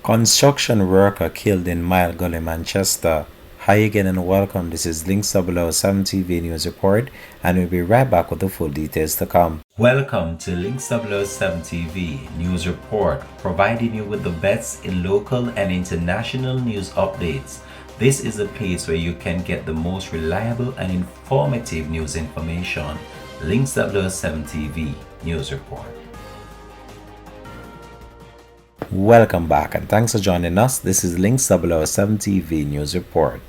Construction worker killed in Gully, Manchester. Hi again and welcome. This is Links 007 TV News Report, and we'll be right back with the full details to come. Welcome to Links 007 TV News Report, providing you with the best in local and international news updates. This is a place where you can get the most reliable and informative news information. Links 007 TV News Report. Welcome back and thanks for joining us. This is Links 007 TV News Report.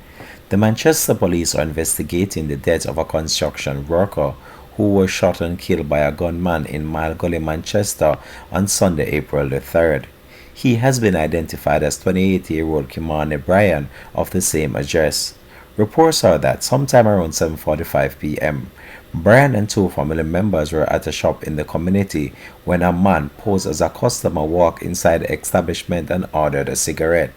The Manchester police are investigating the death of a construction worker who was shot and killed by a gunman in Gully, Manchester on Sunday, April the 3rd. He has been identified as 28-year-old Kimani Bryan of the same address. Reports are that sometime around 7:45 p.m., Bryan and two family members were at a shop in the community when a man posed as a customer walked inside the establishment and ordered a cigarette.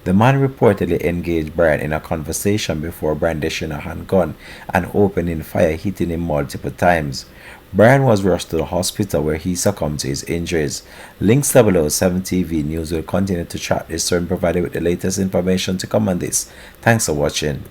The man reportedly engaged Bryan in a conversation before brandishing a handgun and opening fire, hitting him multiple times. Bryan was rushed to the hospital where he succumbed to his injuries. Links 007 TV News will continue to track this story and provide you with the latest information to come on this. Thanks for watching.